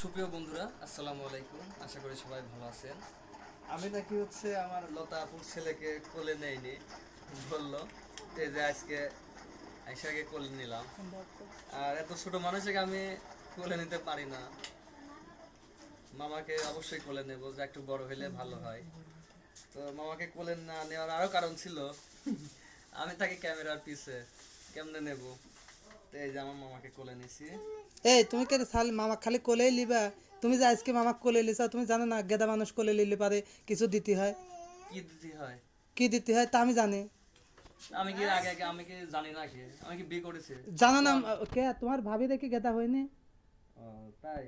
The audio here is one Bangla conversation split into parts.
সুপ্রিয় বন্ধুরা, আসসালামু আলাইকুম। আশা করি সবাই ভালো আছেন। আমি নাকি আমার লতা আপুর ছেলেকে কোলে নেইনি, বললো এই যে আজকে আইসাকে কোলে নিলাম। আর এত ছোট মানুষকে আমি কোলে নিতে পারি না, মামাকে অবশ্যই কোলে নেব, যে একটু বড় হলে ভালো হয়। তো মামাকে কোলে না নেওয়ার আরো কারণ ছিল, আমি তাকে ক্যামেরার পিছে কেমনে নেব। তো এই যে আমার মামাকে কোলে নিছি। এই তুমি কে সাল মামা খালি কোলেই লিবা? তুমি যে আজকে মামা কোলে লিছাও, তুমি জানো না গেদা মানুষ কোলে লিলে পারে কিছু দিতে হয়? কি দিতে হয়? কি দিতে হয় তা আমি জানি। আমি কি আগে আগে আমি কি জানি না? কি আমি কি বিয়ে করেছি? জানো না? কে তোমার ভাবি দেখি গেদা হয়নি? ও তাই?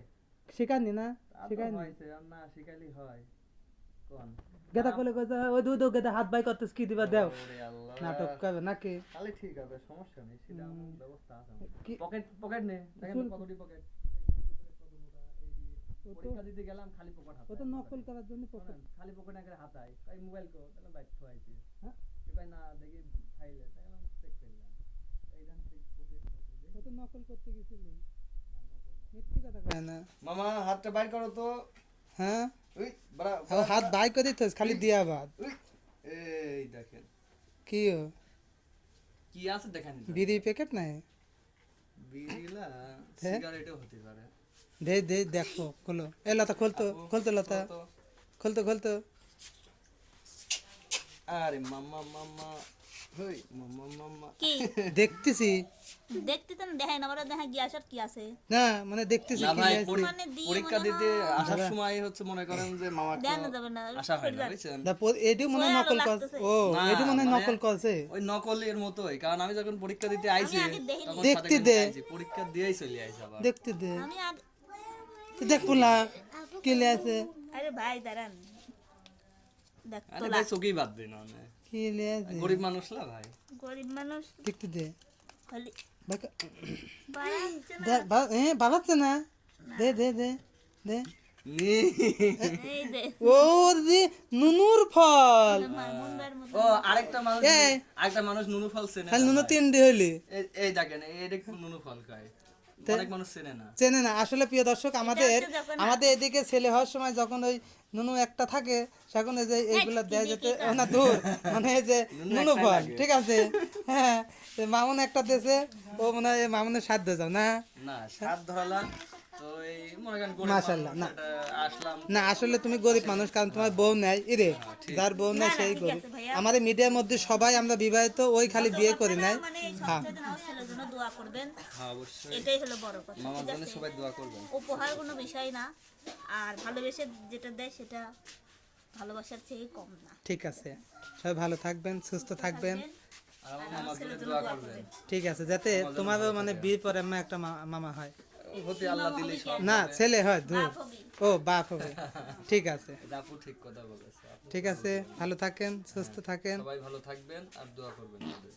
শিখাননি না? তা তো শিখায়নি? হয়েছে, আর না শিখাইলেই হয়। কোন গেদা কোলে কইছে ওই দুধ গেদা হাত বাই করতেছ, কি দিবা দাও। ওরে আল্লাহ, নাটক করবে নাকি? তাহলে ঠিক আছে, সমস্যা নেই, সেটা আমার ব্যবস্থা আছে। কি পকেট পকেট নে, দেখেন চুল- কতটি পকেট। ও তো পরীক্ষা দিতে গেলাম, খালি পকেট হাতে। ও তো নকল করার জন্য পকেট। খালি পকেট আগে হাতাই, তাই মোবাইল কো তাহলে বাইক থুয়াইছি। হ্যাঁ? কই না দেখি ফাইলে, তাই আমি চেক করলাম। এইখান থেকে পকেট ও তো নকল করতে গেছিল। মিথ্যে কথা কয় না। মামা হাতটা বাইর করো তো। হ্যাঁ, উই বড়া ও হাত বাই করে দিতেছ খালি দিয়া বাদ। উই, এই দেখেন কি ও কি আছে, দেখেন। বিড়ি প্যাকেট নাই? বিড়িলা হ্যাঁ? সিগারেটও হতে পারে। দে দে দেখো খোলো। এ লতা খুলতো, খুলতো লতা, তো খুলতো খুলতো। আরে মাম্মা মাম্মা, হই মাম্মা মাম্মা। কি দেখতেছি দেখতে তো দেখাই না, দেখা গিয়া সব কি আছে না, মানে দেখতেছি না কি ভাই, আছে। মানে দিয়ে পরীক্ষা মনে দিতে হয় আসার সময় মনে করেন যে মামা দেখানো যাবে না, আসা হয় না, ফিরবার। বুঝছেন? এডি মনে হয় ওই আলো নকল কর। লাগতেছে। ও না, এডি মনে হয় মানে নকল করছে। ওই নকলের মতোই, কারণ আমি যখন পরীক্ষা দিতে আইছি আগে দেখিনি। তখন দেখতে সাথে দে। আইছি, পরীক্ষা দিয়েই চলে আইছি আবার। দেখতে দে, আমি আগে দেখবো না কি লে আছে, আরে ভাই দাঁড়ান দেখ আরে তোলা ভাই চোখেই বাদ দিন না, কি লে আছে, গরিব মানুষ না ভাই। গরিব মানুষ দেখতে দে। খালি বাকা- বাড়াচ্ছে না। বাবাচ্ছে না, দে দে দে দে। এই দে ও দি নুনুর ফল। মুন্ডার মতো ও আরেকটা মানুষ, এই। আরেকটা মানুষ নুনু ফল চেনে খালি না নুনু ভাই। তিনটে হইলি এই দেখেন, এই দেখুন নুনু ফল খায়, অনেক মানুষ চেনে না। চেনে না। আসলে প্রিয় দর্শক, আমাদের হচ্ছে যখন- আমাদের এদিকে ছেলে হওয়ার সময় যখন ওই নুনু একটা থাকে, তখন এই যে এইগুলা কি দেয় দিয়ে যেতে কি কাজ? না দূর, মানে এই যে নুনু নুনু একটাই ফল, লাগে। ঠিক আছে। হ্যাঁ, এই মামুন একটা দেশে, ও মনে হয় মামুনের সাধ্য যাও না। না স্বাদ ধরালাম, তো এই মনে করেন গরিব মাশাআল্লাহ, মানুষ, না। এটা আসলাম। না আসলে তুমি গরিব মানুষ, কারণ তোমার বউ নেই ইরে, যার বউ নেই না, না, সেই ঠিক গরিব। আছে ভাইয়া। আমাদের মিডিয়ার মধ্যে সবাই আমরা বিবাহিত, ওই খালি বিয়ে করি নাই। মানে এই হ্যাঁ, সবচেয়ে আমার ছেলের জন্য দোয়া করবেন, হ্যাঁ অবশ্যই, এটাই হলো বড় কথা। মামার ঠিক জন্য আছে, সবাই দোয়া করবেন। উপহার কোনো বিষয় না, আর ভালোবেসে যেটা দেয় সেটা ভালোবাসার থেকে কম না। ঠিক আছে, সবাই ভালো থাকবেন, সুস্থ থাকবেন। আর আমার মামার জন্য দোয়া করবেন। ঠিক আছে, যাতে তোমারও মানে বিয়ে পরে আমার একটা মামা হয়। হতে আল্লাহ দিলে সব না হবে। ছেলে হয় দূর। বাপ হবি। ও বাপ হবে। ঠিক আছে, এটা আপু ঠিক কথা বলেছে। আপু ঠিক আছে, ভালো থাকেন, সুস্থ থাকেন। সবাই ভালো থাকবেন আর দোয়া করবেন আমাদের।